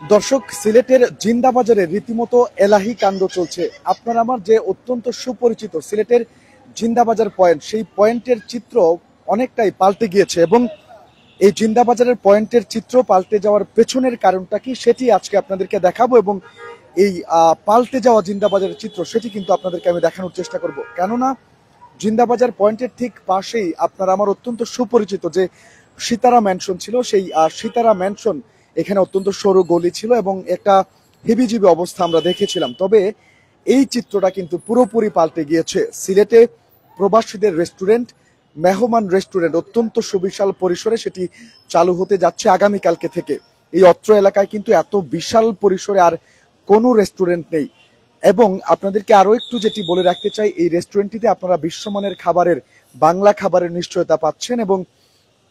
দর্শক, সিলেটের জিন্দাবাজারে রীতিমতো এলাহি কাণ্ড চলছে। আপনার আমার যে অত্যন্ত সুপরিচিত সিলেটের জিন্দাবাজার পয়েন্ট, সেই পয়েন্টের চিত্র অনেকটাই পাল্টে গিয়েছে এবং এই জিন্দাবাজারের পয়েন্টের চিত্র পাল্টে যাওয়ার পেছনের কারণটা কি সেটি আজকে আপনাদেরকে দেখাবো এবং এই পাল্টে যাওয়া জিন্দাবাজারের চিত্র সেটি কিন্তু আপনাদেরকে আমি দেখানোর চেষ্টা করব। কেননা জিন্দাবাজার পয়েন্টের ঠিক পাশেই আপনার আমার অত্যন্ত সুপরিচিত যে সিতারা ম্যানশন ছিল, সেই সিতারা ম্যানশন এখানে অত্যন্ত সরু গলি ছিল এবং একটা হেবিজিবি অবস্থা আমরা দেখেছিলাম। তবে এই চিত্রটা কিন্তু পুরোপুরি পাল্টে গিয়েছে। সিলেটে প্রবাসীদের রেস্টুরেন্ট মেহমান রেস্টুরেন্ট অত্যন্ত সুবিশাল পরিসরে সেটি চালু হতে যাচ্ছে আগামীকালকে থেকে। এই অত্র এলাকায় কিন্তু এত বিশাল পরিসরে আর কোনো রেস্টুরেন্ট নেই। এবং আপনাদেরকে আরো একটু যেটি বলে রাখতে চাই, এই রেস্টুরেন্টটিতে আপনারা বিশ্বমানের খাবারের, বাংলা খাবারের নিশ্চয়তা পাচ্ছেন এবং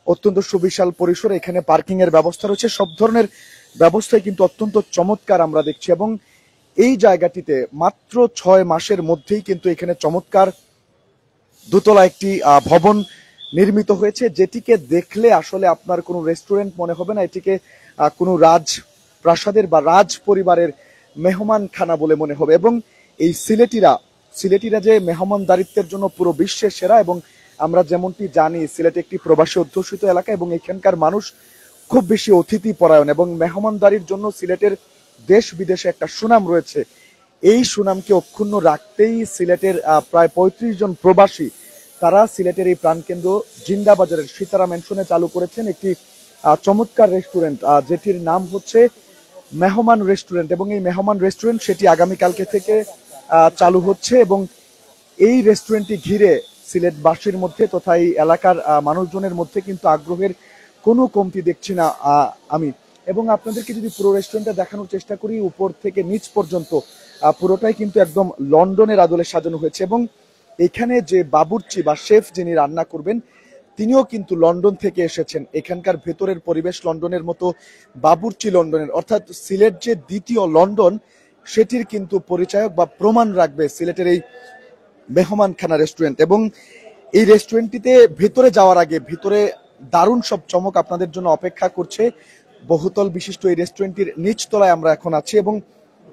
অত্যন্ত সুবিশাল পরিসরে এখানে পার্কিং এর ব্যবস্থা রয়েছে। সব ধরনের ব্যবস্থাই কিন্তু অত্যন্ত চমৎকার আমরা দেখছি এবং এই জায়গাটিতে মাত্র 6 মাসের মধ্যেই কিন্তু এখানে চমৎকার দোতলা একটি ভবন নির্মিত হয়েছে, যেটিকে দেখলে আসলে আপনার কোনো রেস্টুরেন্ট মনে হবে না, এটিকে কোনো রাজ প্রাসাদের বা রাজ পরিবারের মেহমানখানা বলে মনে হবে। এবং এই সিলেটিরা যে মেহমানদারিত্বের জন্য পুরো বিশ্বের সেরা, এবং আমরা যেমনটি জানি সিলেট একটি প্রবাসী অধ্যুষিত এলাকা এবং এখানকার মানুষ খুব বেশি অতিথি পরায়ণ এবং মেহমানদারির জন্য সিলেটের দেশ বিদেশে একটা সুনাম রয়েছে। এই সুনামকে অক্ষুণ্ণ রাখতেই সিলেটের প্রায় 35 জন প্রবাসী তারা সিলেটের এই প্রাণকেন্দ্র জিন্দাবাজারের সিতারা ম্যানশনে চালু করেছেন একটি চমৎকার রেস্টুরেন্ট, যেটির নাম হচ্ছে মেহমান রেস্টুরেন্ট। এবং এই মেহমান রেস্টুরেন্ট সেটি আগামীকালকে থেকে চালু হচ্ছে এবং এই রেস্টুরেন্টটি ঘিরে সিলেটবাসীর মধ্যে তথা এই এলাকার মানুষজনের মধ্যে কিন্তু আগ্রহের কোনো কমতি দেখছি না আমি। এবং আপনাদেরকে যদি পুরো রেস্টুরেন্টটা দেখানোর চেষ্টা করি, উপর থেকে নিচ পর্যন্ত পুরোটাই কিন্তু একদম লন্ডনের আদলে সাজানো হয়েছে এবং এখানে যে বাবুর্চি বা শেফ যিনি রান্না করবেন তিনিও কিন্তু লন্ডন থেকে এসেছেন। এখানকার ভেতরের পরিবেশ লন্ডনের মতো, বাবুর্চি লন্ডনের, অর্থাৎ সিলেট যে দ্বিতীয় লন্ডন সেটির কিন্তু পরিচায়ক বা প্রমাণ রাখবে সিলেটের এই মেহমানখানা রেস্টুরেন্ট। এবং এই রেস্টুরেন্টটিতে ভেতরে যাওয়ার আগে ভিতরে দারুণ সব চমক আপনাদের জন্য অপেক্ষা করছে। বহুতল বিশিষ্ট এই রেস্টুরেন্টটির নিচতলায় আমরা এখন আছি এবং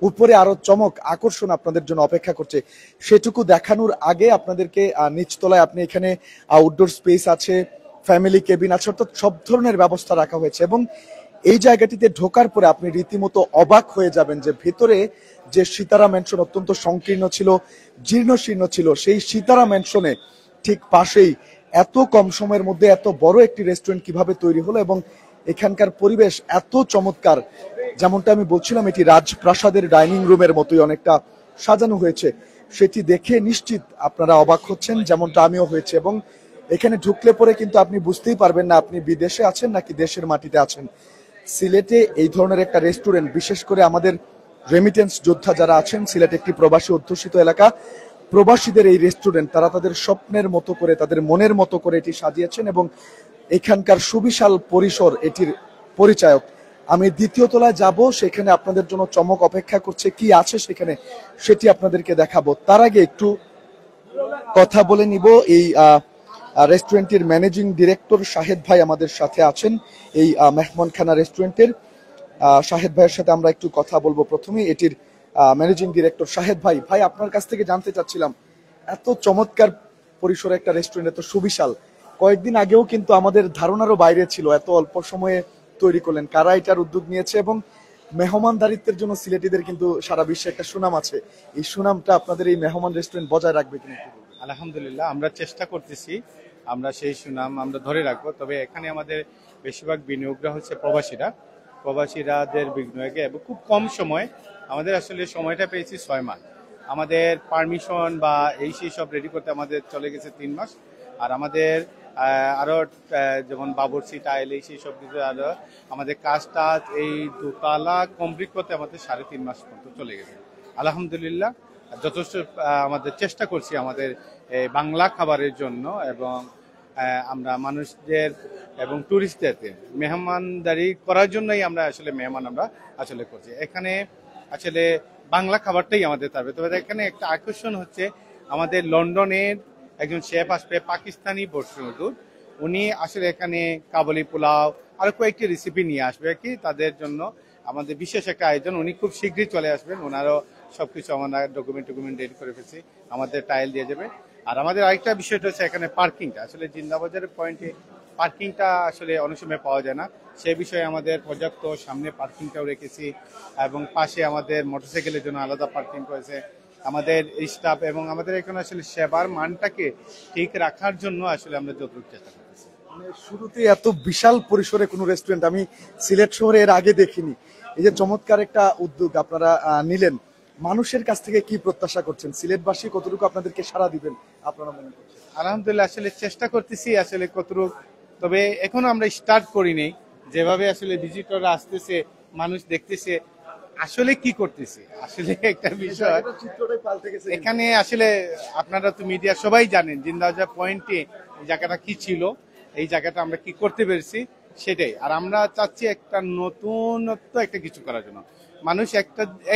উপরে আরো চমক আকর্ষণ আপনাদের জন্য অপেক্ষা করছে। সেটুকু দেখানোর আগে আপনাদেরকে নিচতলায় আপনি এখানে আউটডোর স্পেস আছে, ফ্যামিলি কেবিন আছে, অর্থাৎ সব ধরনের ব্যবস্থা রাখা হয়েছে। এবং এই জায়গাটিতে ঢোকার পরে আপনি রীতিমতো অবাক হয়ে যাবেন যে ভেতরে যে সিতারা ম্যানশন অত্যন্ত সংকীর্ণ ছিল, জীর্ণশীর্ণ ছিল, সেই সিতারা ম্যানশনে ঠিক পাশেই এত কম সময়ের মধ্যে এত বড় একটি রেস্টুরেন্ট কিভাবে তৈরি হলো এবং এখানকার পরিবেশ এত চমৎকার। যেমনটা আমি বলছিলাম, এটি রাজপ্রাসাদের ডাইনিং রুমের মতোই অনেকটা সাজানো হয়েছে। সেটি দেখে নিশ্চিত আপনারা অবাক হচ্ছেন, যেমনটা আমিও হয়েছে। এবং এখানে ঢুকলে পরে কিন্তু আপনি বুঝতেই পারবেন না আপনি বিদেশে আছেন নাকি দেশের মাটিতে আছেন। সিলেটে এই ধরনের একটা রেস্টুরেন্ট, বিশেষ করে আমাদের রেমিটেন্স যোদ্ধা যারা আছেন, সিলেট একটি প্রবাসী অধ্যুষিত এলাকা, প্রবাসীদের এই রেস্টুরেন্ট তারা তাদের স্বপ্নের মতো করে, তাদের মনের মতো করে এটি সাজিয়েছেন এবং এখানকার সুবিশাল পরিসর এটির পরিচায়ক। আমি দ্বিতীয় তলায় যাব, সেখানে আপনাদের জন্য চমক অপেক্ষা করছে, কি আছে সেখানে সেটি আপনাদেরকে দেখাবো। তার আগে একটু কথা বলে নিব এই রেস্টুরেন্টের ম্যানেজিং ডিরেক্টর শাহেদ ভাই আমাদের সাথে আছেন। এই মেহমানখানা রেস্টুরেন্টের শাহেদ ভাইয়ের সাথে আমরা একটু কথা বলবো। প্রথমে এটির ম্যানেজিং ডিরেক্টর শাহেদ ভাই, আপনার কাছ থেকে জানতে চাচ্ছিলাম, এত চমৎকার পরিসরে একটা রেস্টুরেন্ট, এত সুবিশাল, কয়েকদিন আগেও কিন্তু আমাদের ধারণারও বাইরে ছিল, এত অল্প সময়ে তৈরি করলেন, কারা এটার উদ্যোগ নিয়েছে এবং মেহমানদারিত্বের জন্য সিলেটিদের কিন্তু সারা বিশ্বে একটা সুনাম আছে, এই সুনামটা আপনাদের এই মেহমান রেস্টুরেন্ট বজায় রাখবে কিনা? আলহামদুলিল্লাহ, আমরা চেষ্টা করতেছি, আমরা সেই সুনাম আমরা ধরে রাখবো। তবে এখানে আমাদের বেশিরভাগ বিনিয়োগরা হচ্ছে প্রবাসীরাদের বিনিয়োগে এবং খুব কম সময়, আমাদের আসলে সময়টা পেয়েছি 6 মাস। আমাদের পারমিশন বা সেই সব রেডি করতে আমাদের চলে গেছে 3 মাস। আর আমাদের আরো যেমন বাবুর্চি টাইল সেই সব কিছু আরো আমাদের কাজটা এই দোতলা কমপ্লিট করতে আমাদের 3.5 মাস পর্যন্ত চলে গেছে। আলহামদুলিল্লাহ, যথেষ্ট আমাদের চেষ্টা করছি আমাদের বাংলা খাবারের জন্য এবং আমরা মানুষদের এবং টুরিস্টদের মেহমানদারি করার জন্যই আমরা আসলে আমরা আসলে করছি। এখানে আসলে বাংলা খাবারটাই আমাদের থাকবে। তবে এখানে একটা আকর্ষণ হচ্ছে আমাদের লন্ডনের একজন শেফ আসবে, পাকিস্তানি বংশোদ্ভূত, উনি আসলে এখানে কাবুলি পোলাও আরো কয়েকটি রেসিপি নিয়ে আসবে কি তাদের জন্য আমাদের বিশেষ একটা আয়োজন, উনি খুব শীঘ্রই চলে আসবেন, ওনারও সবকিছু আমরা ডকুমেন্ট রেডি করে ফেলছি, আমাদের টাইল দিয়ে যাবে। আর আমাদের আরেকটা বিষয়টা হচ্ছে এখানে পার্কিংটা, আসলে জিন্দাবাজারের পয়েন্টে পার্কিংটা আসলে অনেক সময় পাওয়া যায় না, সেই বিষয়ে আমাদের পর্যাপ্ত সামনে পার্কিংটাও রেখেছি, এবং পাশে আমাদের মোটরসাইকেলের জন্য আলাদা পার্কিং করেছে আমাদের স্টাফ, এবং আমাদের এখানে আসলে সেবার মানটাকে ঠিক রাখার জন্য আসলে আমরা যতটুকু চেষ্টা করতেছি। মানে শুরুতে এত বিশাল পরিসরে কোনো রেস্টুরেন্ট আমি সিলেট শহরে এর আগে দেখিনি। এই যে চমৎকার একটা উদ্যোগ আপনারা নিলেন, মানুষের কাছ থেকে কি প্রত্যাশা করছেন? সিলেটবাসী কতটুকু আপনাদেরকে সাড়া দিবেন আপনারা মনে করছেন? আলহামদুলিল্লাহ, আসলে চেষ্টা করতেছি আসলে কতটুকু, তবে এখনো আমরা স্টার্ট করিনি। যেভাবে আসলে ভিজিটররা আসতেছে, মানুষ দেখতেছে আসলে কি করতেছে, আসলে একটা বিষয় চিত্রটাই পাল্টে গেছে। এখানে আসলে আপনারা তো মিডিয়া সবাই জানেন জিন্দাবাজার পয়েন্টে এই জায়গাটা কি ছিল, এই জায়গাটা আমরা কি করতে পেরেছি সেটাই। আর আমরা চাচ্ছি একটা নতুনত্ব একটা কিছু করার জন্য, মানুষ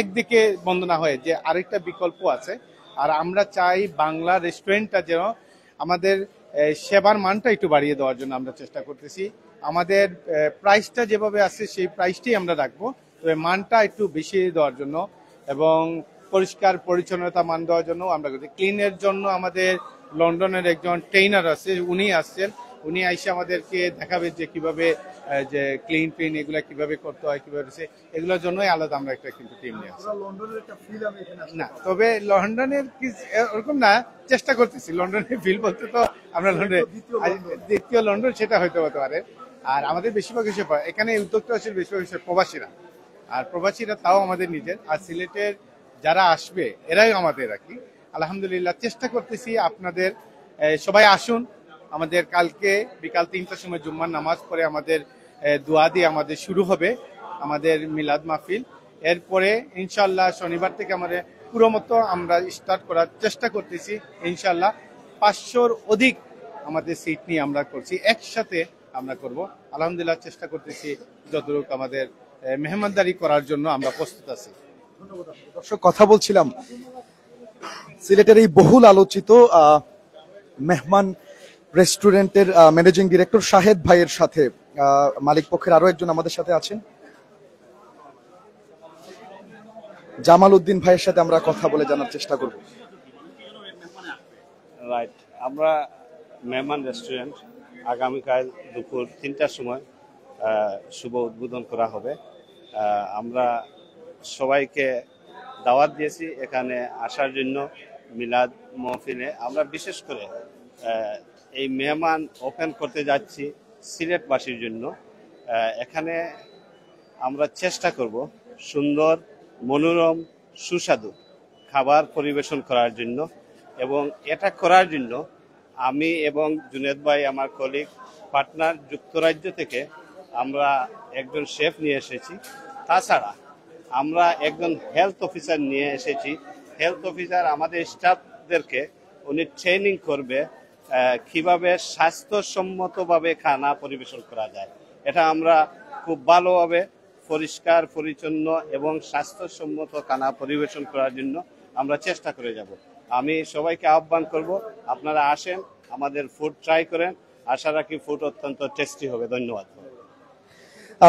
একদিকে বন্ধ না হয়ে যে আরেকটা বিকল্প আছে। আর আমরা চাই বাংলা রেস্টুরেন্টটা যেন আমাদের সেবার মানটা একটু বাড়িয়ে দেওয়ার জন্য আমরা চেষ্টা করতেছি। আমাদের প্রাইসটা যেভাবে আছে সেই প্রাইসটাই আমরা রাখবো, তবে মানটা একটু বেশি দেওয়ার জন্য এবং পরিষ্কার পরিচ্ছন্নতা মান দেওয়ার জন্য আমরা করছি। ক্লিনের জন্য আমাদের লন্ডনের একজন ট্রেনার আছে, উনি আসছেন, উনি আইসে আমাদেরকে দেখাবে যে কিভাবে যে ক্লিন এগুলা কিভাবে করতে হয়, কিভাবে এগুলোর জন্যই আলাদা আমরা একটা কিন্তু টিম নিয়ে আসছি। না, তবে লন্ডনের ওরকম না, চেষ্টা করতেছি লন্ডনের ফিল বলতে, তো আমরা দ্বিতীয় লন্ডন সেটা হতে পারে। আর আমাদের বেশিরভাগ হিসেবে এখানে উদ্যোক্তা আছে বেশিরভাগ হিসেবে প্রবাসীরা, আর প্রবাসীরা তাও আমাদের নিজের, আর সিলেটের যারা আসবে এরাই আমাদের আর কি। আলহামদুলিল্লাহ চেষ্টা করতেছি আপনাদের সবাই আসুন। আমাদের কালকে বিকাল 3টার সময় জুম্মার নামাজ পড়ে আমাদের দোয়া দিয়ে আমাদের শুরু হবে আমাদের মিলাদ মাহফিল। এরপরে ইনশাল্লাহ শনিবার থেকে আমাদের পুরো মতো আমরা স্টার্ট করার চেষ্টা করতেছি। ইনশাল্লাহ 500-র অধিক আমাদের সিট নিয়ে আমরা করছি, একসাথে আমরা করব। আলহামদুলিল্লাহ চেষ্টা করতেছি যতটুকু আমাদের মেহমানদারি করার জন্য আমরা প্রস্তুত আছি। দর্শক, কথা বলছিলাম সিলেটের এই বহুল আলোচিত মেহমান রেস্টুরেন্টের ম্যানেজিং ডিরেক্টর শাহেদ ভাইয়ের সাথে। মালিক পক্ষের আরো একজন আমাদের সাথে আছেন, জামাল উদ্দিন ভাইয়ের সাথে আমরা কথা বলে জানার চেষ্টা করব। রাইট, আমরা মেহমান রেস্টুরেন্ট আগামীকাল দুপুর 3টার সময় শুভ উদ্বোধন করা হবে। আমরা সবাইকে দাওয়াত দিয়েছি এখানে আসার জন্য মিলাদ মহফিলে। আমরা বিশেষ করে এই মেহমান ওপেন করতে যাচ্ছি সিলেটবাসীর জন্য। এখানে আমরা চেষ্টা করব সুন্দর, মনোরম, সুস্বাদু খাবার পরিবেশন করার জন্য, এবং এটা করার জন্য আমি এবং জুনেদ ভাই আমার কলিগ পার্টনার যুক্তরাজ্য থেকে আমরা একজন শেফ নিয়ে এসেছি। তাছাড়া আমরা একজন হেলথ অফিসার নিয়ে এসেছি। হেলথ অফিসার আমাদের স্টাফদেরকে উনি ট্রেনিং করবে কিভাবে স্বাস্থ্যসম্মতভাবে খানা পরিবেশন করা যায়। এটা আমরা খুব ভালোভাবে পরিষ্কার পরিচ্ছন্ন এবং স্বাস্থ্যসম্মত খানা পরিবেশন করার জন্য আমরা চেষ্টা করে যাব। আমি সবাইকে আহ্বান করব আপনারা আসেন, আমাদের ফুড ট্রাই করেন। আশা রাখি ফুড অত্যন্ত টেস্টি হবে। ধন্যবাদ।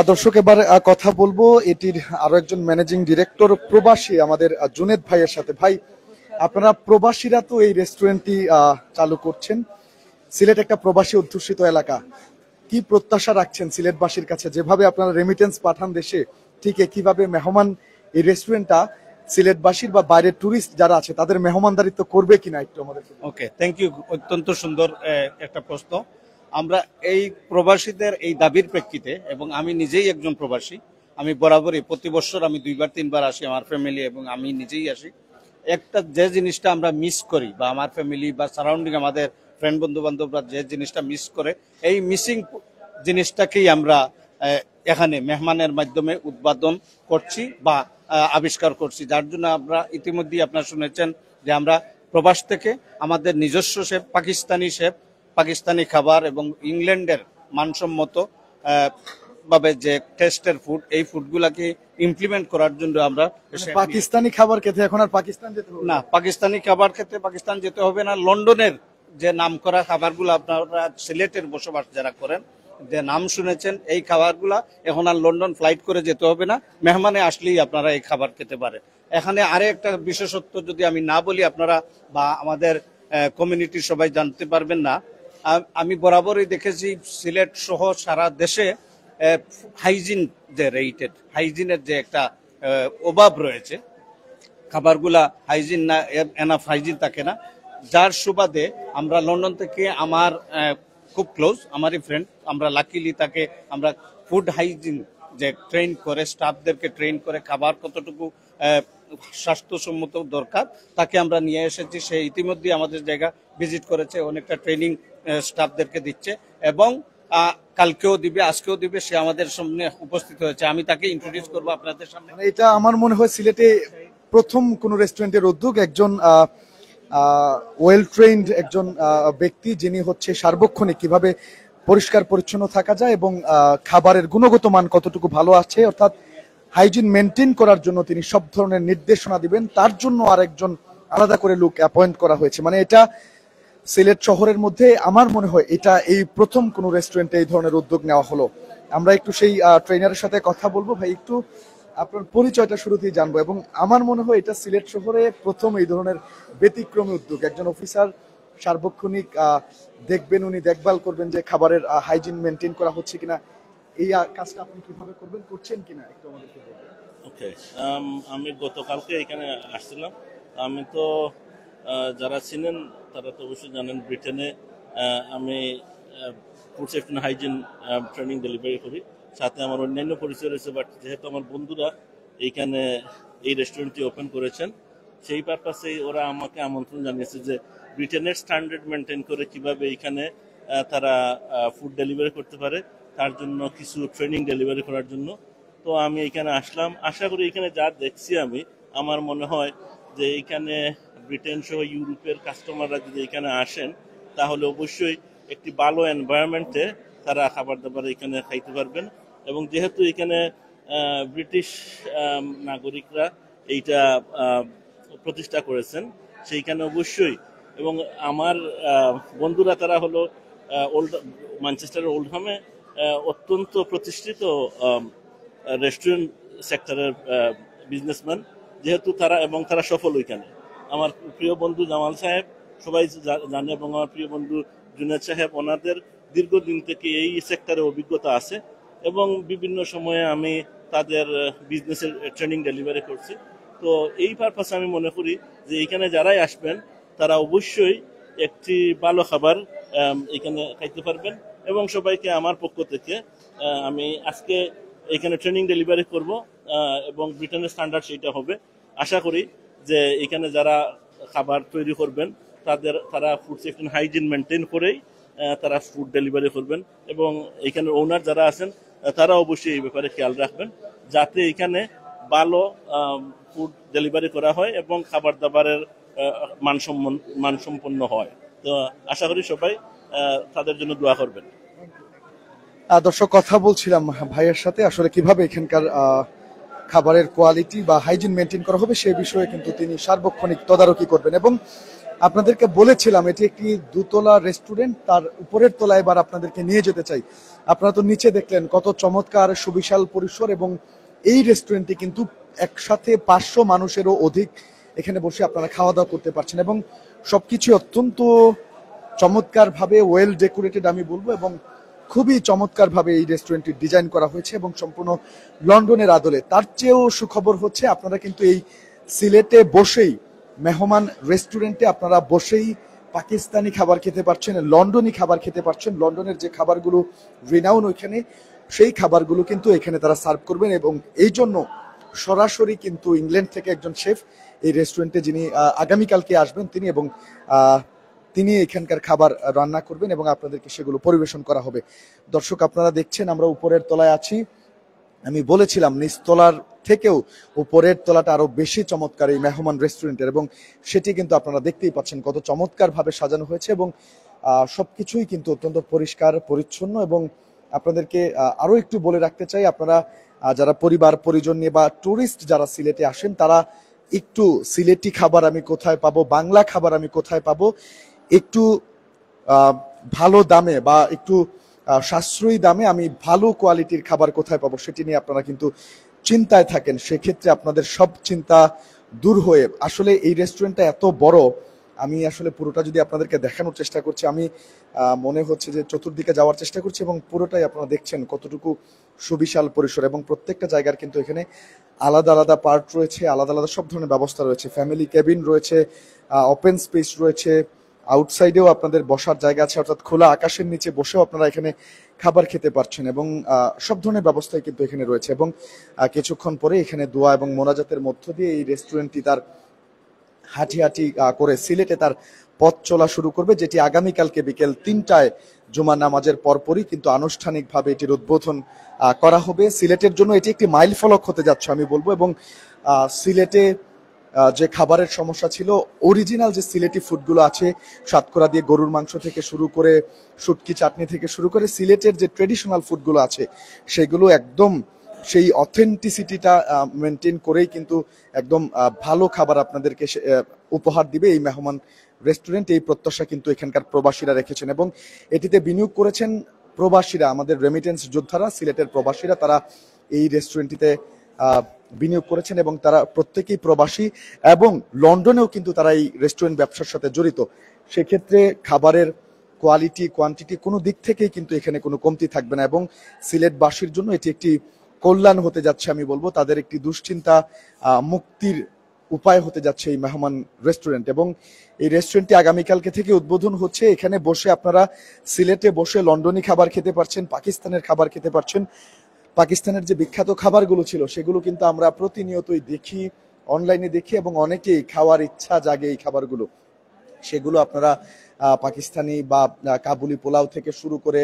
দর্শক, এবার কথা বলবো এটির আরো একজন ম্যানেজিং ডিরেক্টর প্রবাসী আমাদের জুনেদ ভাইয়ের সাথে। ভাই, আপনারা প্রবাসীরা তো এই রেস্টুরেন্টটি চালু করছেন, সিলেট একটা প্রবাসী অধ্যুষিত এলাকা, কি প্রত্যাশা রাখছেন সিলেটবাসীর কাছে? যেভাবে আপনারা রেমিটেন্স পাঠান দেশে, ঠিক কিভাবে মেহমান এই রেস্টুরেন্টটা সিলেটবাসীর বা বাইরের টুরিস্ট যারা আছে তাদের মেহমানদারিত্ব করবে কিনা একটু আমাদের। ওকে, থ্যাংক ইউ। অত্যন্ত সুন্দর একটা প্রশ্ন। আমরা এই প্রবাসীদের এই দাবির প্রেক্ষিতে, এবং আমি নিজেই একজন প্রবাসী, আমি বরাবরই প্রতি বছর আমি 2-3বার আসি, আমার ফ্যামিলি এবং আমি নিজেই আসি। একটা যে জিনিসটা আমরা মিস করি, বা আমার ফ্যামিলি বা সারাউন্ডিং আমাদের ফ্রেন্ড বন্ধু বান্ধবরা যে জিনিসটা মিস করে, এই মিসিং জিনিসটাকেই আমরা এখানে মেহমানের মাধ্যমে উদ্বোধন করছি বা আবিষ্কার করছি। যার জন্য আমরা ইতিমধ্যেই আপনারা শুনেছেন যে আমরা প্রবাস থেকে আমাদের নিজস্ব শেফ, পাকিস্তানি শেফ, পাকিস্তানি খাবার এবং ইংল্যান্ডের মানসম্মত ভাবে যে টেস্টের ফুড, এই ফুডগুলাকে ইমপ্লিমেন্ট করার জন্য আমরা পাকিস্তানি খাবার খেতে এখন আর পাকিস্তান যেতে হবে না, পাকিস্তানি খাবার খেতে পাকিস্তান যেতে হবে না। লন্ডনের যে নামকরা খাবারগুলো আপনারা সিলেটের বসবাস যারা করেন যে নাম শুনেছেন, এই খাবারগুলা এখন আর লন্ডন ফ্লাইট করে যেতে হবে না, মেহমানে আসলেই আপনারা এই খাবার খেতে পারেন। এখানে আরে একটা বিশেষত্ব যদি আমি না বলি আপনারা বা আমাদের কমিউনিটির সবাই জানতে পারবেন না। আমি বরাবরই দেখেছি সিলেট সহ সারা দেশে হাইজিন যে রেটেড, হাইজিনের যে একটা অভাব রয়েছে, খাবারগুলা হাইজিন না, এনাফ হাইজিন থাকে না, যার সুবাদে আমরা লন্ডন থেকে আমার খুব ক্লোজ আমারই ফ্রেন্ড, আমরা লাকিলি তাকে আমরা ফুড হাইজিন যে ট্রেন করে, স্টাফদেরকে ট্রেন করে খাবার কতটুকু স্বাস্থ্যসম্মত দরকার তাকে আমরা নিয়ে এসেছি। সে ইতিমধ্যে আমাদের জায়গা ভিজিট করেছে, অনেকটা ট্রেনিং স্টাফদেরকে দিচ্ছে এবং কালকেও দিবে, আজকেও দিবে। সে আমাদের সামনে উপস্থিত হয়েছে, আমি তাকে ইন্ট্রোডিউস করবো আপনাদের সামনে। মানে এটা আমার মনে হয় সিলেটে প্রথম কোন রেস্টুরেন্টের উদ্যোগ, একজন ওয়েল ট্রেন্ড একজন ব্যক্তি যিনি হচ্ছে সার্বক্ষণিক কিভাবে পরিষ্কার পরিচ্ছন্ন থাকা যায় এবং খাবারের গুণগত মান কতটুকু ভালো আছে, অর্থাৎ হাইজিন মেনটেন করার জন্য তিনি সব ধরনের নির্দেশনা দিবেন, তার জন্য আরেকজন আলাদা করে লোক অ্যাপয়েন্ট করা হয়েছে। মানে এটা সিলেট শহরের মধ্যে আমার মনে হয় এটা এই প্রথম কোন রেস্টুরেন্টে এই ধরনের উদ্যোগ নেওয়া হলো। আমরা একটু সেই ট্রেনারের সাথে কথা বলবো। ভাই, একটু আপনার পরিচয়টা শুরুতেই জানবো, এবং আমার মনে হয় এটা সিলেট শহরে প্রথম এই ধরনের ব্যতিক্রমী উদ্যোগ। একজন অফিসার সার্বক্ষণিক দেখবেন, উনি দেখভাল করবেন যে খাবারের হাইজিন মেনটেন করা হচ্ছে কিনা। এই কাজটা আপনি কিভাবে করবেন, করছেন কিনা একটু আমাদেরকে বলবেন। ওকে, আমি গতকালকে এখানে আসছিলাম। আমি তো যারা ছিলেন তারা তো অবশ্যই জানেন, ব্রিটেনে আমি food safety and hygiene training delivery করি, সাথে আমার অন্যান্য পরিচয় রয়েছে। বাট যেহেতু আমার বন্ধুরা এইখানে এই রেস্টুরেন্টটি ওপেন করেছেন, সেই পারপাসেই ওরা আমাকে আমন্ত্রণ জানিয়েছে যে ব্রিটেনের স্ট্যান্ডার্ড মেনটেন করে কিভাবে এখানে তারা ফুড ডেলিভারি করতে পারে, তার জন্য কিছু ট্রেনিং ডেলিভারি করার জন্য। তো আমি এখানে আসলাম, আশা করি এখানে যা দেখছি আমি, আমার মনে হয় যে এখানে ব্রিটেন সহ ইউরোপের কাস্টমাররা যদি এখানে আসেন তাহলে অবশ্যই একটি ভালো এনভায়রনমেন্টে তারা খাবার দাবার এখানে খাইতে পারবেন। এবং যেহেতু এখানে ব্রিটিশ নাগরিকরা এইটা প্রতিষ্ঠা করেছেন, সেইখানে অবশ্যই, এবং আমার বন্ধুরা তারা হলো ম্যানচেস্টারের ওল্ডহামে অত্যন্ত প্রতিষ্ঠিত রেস্টুরেন্ট সেক্টরের বিজনেসম্যান, যেহেতু তারা সফল ওইখানে। আমার প্রিয় বন্ধু জামাল সাহেব সবাই জানে, এবং আমার প্রিয় বন্ধু জুনেদ সাহেব, ওনাদের দীর্ঘদিন থেকে এই সেক্টরে অভিজ্ঞতা আছে এবং বিভিন্ন সময়ে আমি তাদের বিজনেসের ট্রেনিং ডেলিভারি করছি। তো এই পারপাসে আমি মনে করি যে এখানে যারাই আসবেন তারা অবশ্যই একটি ভালো খাবার এখানে খাইতে পারবেন। এবং সবাইকে আমার পক্ষ থেকে আমি আজকে এখানে ট্রেনিং ডেলিভারি করব এবং ব্রিটেনের স্ট্যান্ডার্ড সেইটা হবে। আশা করি যে এখানে যারা খাবার তৈরি করবেন তারা food safety and hygiene maintain করেই তারা ফুড ডেলিভারি করবেন, এবং এখানে ওনার যারা আছেন তারা অবশ্যই এই ব্যাপারে খেয়াল রাখবেন যাতে এখানে ভালো ফুড ডেলিভারি করা হয় এবং খাবার দাবারের মানসম্পন্ন হয়। তো আশা করি সবাই তাদের জন্য দোয়া করবেন। দর্শক, কথা বলছিলাম ভাইয়ের সাথে, আসলে কিভাবে এখানকার খাবারের কোয়ালিটি বা হাইজিন মেনটেন করা হবে সে বিষয়ে কিন্তু তিনি সার্বক্ষণিক তদারকি করবেন। এবং আপনাদেরকে বলেছিলাম এটি একটি দুতলা রেস্টুরেন্ট, তার উপরের তলায় এবার আপনাদেরকে নিয়ে যেতে চাই। আপনারা তো নিচে দেখলেন কত চমৎকার সুবিশাল পরিসর, এবং এই রেস্টুরেন্টে কিন্তু একসাথে 500 মানুষেরও অধিক এখানে বসে আপনারা খাওয়া দাওয়া করতে পারছেন, এবং সবকিছু অত্যন্ত চমৎকার ভাবে ওয়েল ডেকোরেটেড আমি বলবো, এবং খুবই চমৎকার ভাবে এই রেস্টুরেন্টটি ডিজাইন করা হয়েছে এবং সম্পূর্ণ লন্ডনের আদলে। তার চেয়েও সুখবর হচ্ছে আপনারা কিন্তু এই সিলেটে বসেই, মেহমান রেস্টুরেন্টে আপনারা বসেই পাকিস্তানি খাবার খেতে পারছেন, লন্ডনি খাবার খেতে পারছেন। লন্ডনের যে খাবারগুলো রিনাউন ওইখানে, সেই খাবারগুলো কিন্তু এখানে তারা সার্ভ করবেন। এবং এই জন্য সরাসরি কিন্তু ইংল্যান্ড থেকে একজন শেফ এই রেস্টুরেন্টে, যিনি আগামীকালকে আসবেন তিনি, এবং তিনি এখানকার খাবার রান্না করবেন এবং আপনাদেরকে সেগুলো পরিবেশন করা হবে। দর্শক, আপনারা দেখছেন আমরা উপরের তলায় আছি। আমি বলেছিলাম নিচতলার থেকেও উপরের তলাটা আরো বেশি চমৎকার এই মেহমান রেস্টুরেন্টের, এবং সেটি কিন্তু আপনারা দেখতেই পাচ্ছেন কত চমৎকার ভাবে সাজানো হয়েছে, এবং সবকিছুই কিন্তু অত্যন্ত পরিষ্কার পরিচ্ছন্ন। এবং আপনাদেরকে আরো একটু বলে রাখতে চাই, আপনারা যারা পরিবার পরিজন নিয়ে বা টুরিস্ট যারা সিলেটে আসেন, তারা একটু সিলেটি খাবার আমি কোথায় পাবো, বাংলা খাবার আমি কোথায় পাবো, একটু ভালো দামে বা একটু সাশ্রয়ী দামে আমি ভালো কোয়ালিটির খাবার কোথায় পাবো সেটি নিয়ে আপনারা কিন্তু চিন্তায় থাকেন, সেক্ষেত্রে আপনাদের সব চিন্তা দূর হয়ে আসলে এই রেস্টুরেন্টটা এত বড়, আমি আসলে পুরোটা যদি আপনাদেরকে দেখানোর চেষ্টা করছি, আমি মনে হচ্ছে যে চতুর্দিকে যাওয়ার চেষ্টা করছি এবং পুরোটাই আপনারা দেখছেন কতটুকু সুবিশাল পরিসর, এবং প্রত্যেকটা জায়গার কিন্তু এখানে আলাদা আলাদা পার্ট রয়েছে, আলাদা আলাদা সব ধরনের ব্যবস্থা রয়েছে, ফ্যামিলি কেবিন রয়েছে, ওপেন স্পেস রয়েছে, আউটসাইডেও আপনাদের বসার জায়গা আছে, অর্থাৎ খোলা আকাশের নিচে বসেও আপনারা এখানে খাবার খেতে পারছেন, এবং সব ধরনের ব্যবস্থাই কিন্তু এখানে রয়েছে। এবং কিছুক্ষণ পরে এখানে দোয়া এবং মোনাজাতের মধ্য দিয়ে এই রেস্টুরেন্টটি তার হাঁটি হাঁটি করে সিলেটে তার পথ চলা শুরু করবে, যেটি আগামীকালকে বিকেল 3টায় জুমা নামাজের পরপরই কিন্তু আনুষ্ঠানিকভাবে এটির উদ্বোধন করা হবে। সিলেটের জন্য এটি একটি মাইল ফলক হতে যাচ্ছে আমি বলবো, এবং সিলেটে যে খাবারের সমস্যা ছিল, অরিজিনাল যে সিলেটি ফুডগুলো আছে, সাতকরা দিয়ে গরুর মাংস থেকে শুরু করে শুটকি চাটনি থেকে শুরু করে সিলেটের যে ট্রেডিশনাল ফুডগুলো আছে সেগুলো একদম সেই অথেন্টিসিটিটা মেনটেন করেই কিন্তু একদম ভালো খাবার আপনাদেরকে উপহার দিবে এই মেহমান রেস্টুরেন্ট। এই প্রত্যাশা কিন্তু এখানকার প্রবাসীরা রেখেছেন, এবং এটিতে বিনিয়োগ করেছেন প্রবাসীরা, আমাদের রেমিটেন্স যোদ্ধারা, সিলেটের প্রবাসীরা, তারা এই রেস্টুরেন্টটিতে বিনিয়োগ করেছেন এবং তারা প্রত্যেকেই প্রবাসী, এবং লন্ডনেও কিন্তু তারা এই রেস্টুরেন্ট ব্যবসার সাথে জড়িত। সেক্ষেত্রে খাবারের কোয়ালিটি কোয়ান্টিটি কোনো দিক থেকেই কিন্তু এখানে কোনো কমতি থাকবে না, এবং সিলেটবাসীর জন্য এটি একটি কল্যাণ হতে যাচ্ছে আমি বলবো, তাদের একটি দুশ্চিন্তা মুক্তির উপায় হতে যাচ্ছে এই মেহমান রেস্টুরেন্ট। এবং এই রেস্টুরেন্টটি আগামীকালকে থেকে উদ্বোধন হচ্ছে। এখানে বসে আপনারা সিলেটে বসে লন্ডনি খাবার খেতে পারছেন, পাকিস্তানের খাবার খেতে পারছেন। পাকিস্তানের যে বিখ্যাত খাবারগুলো ছিল সেগুলো কিন্তু আমরা প্রতিনিয়তই দেখি, অনলাইনে দেখি, এবং অনেকেই খাওয়ার ইচ্ছা জাগে এই খাবারগুলো। সেগুলো আপনারা পাকিস্তানি বা কাবুলি পোলাও থেকে শুরু করে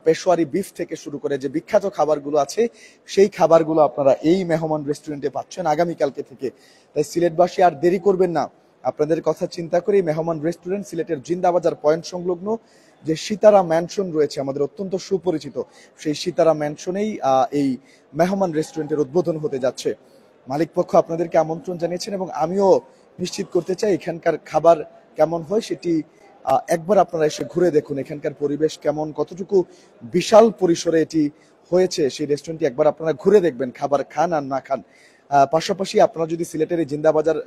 পেশোয়ারি বিফ থেকে শুরু করে যে বিখ্যাত খাবারগুলো আছে সেই খাবারগুলো আপনারা এই মেহমান রেস্টুরেন্টে পাচ্ছেন আগামীকালকে থেকে। তাই সিলেটবাসী আর দেরি করবেন না, আপনাদের কথা চিন্তা করে মেহমান রেস্টুরেন্ট সিলেটের জিন্দাবাজার পয়েন্ট সংলগ্ন যে সিতারা ম্যানশন রয়েছে আমাদের অত্যন্ত সুপরিচিত, সেই সিতারা ম্যানশনেই এই মেহমান রেস্টুরেন্টের উদ্বোধন হতে যাচ্ছে। মালিক পক্ষ আপনাদেরকে আমন্ত্রণ জানিয়েছেন, এবং আমিও নিশ্চিত করতে চাই এখানকার খাবার কেমন হয় সেটি একবার আপনারা এসে ঘুরে দেখুন, এখানকার পরিবেশ কেমন, কতটুকু বিশাল পরিসরে এটি হয়েছে সেই রেস্টুরেন্টটি একবার আপনারা ঘুরে দেখবেন, খাবার খান আর না খান। পাশাপাশি আপনারা যদি সিলেটের এই জিন্দাবাজার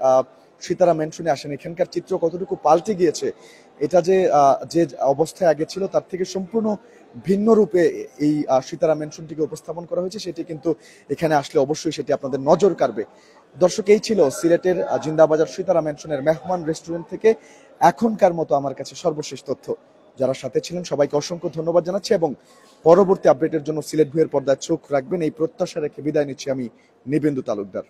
সিতারা মেনশনে আসেন, এখানকার চিত্র কতটুকু পাল্টে গিয়েছে, এটা যে অবস্থায় আগে ছিল তার থেকে সম্পূর্ণ ভিন্ন রূপে এই সিতারা মেনশনটিকে উপস্থাপন করা হয়েছে, সেটি কিন্তু এখানে আসলে অবশ্যই সেটি আপনাদের নজর কাড়বে। দর্শক, এই ছিল সিলেটের জিন্দাবাজার সিতারা মেনশনের মেহমান রেস্টুরেন্ট থেকে এখনকার মতো আমার কাছে সর্বশেষ তথ্য। যারা সাথে ছিলেন সবাইকে অসংখ্য ধন্যবাদ জানাচ্ছি, এবং পরবর্তী আপডেটের জন্য সিলেট ভিউয়ের পর্দায় চোখ রাখবেন এই প্রত্যাশা রেখে বিদায় নিচ্ছি আমি নিবেন্দু তালুকদার।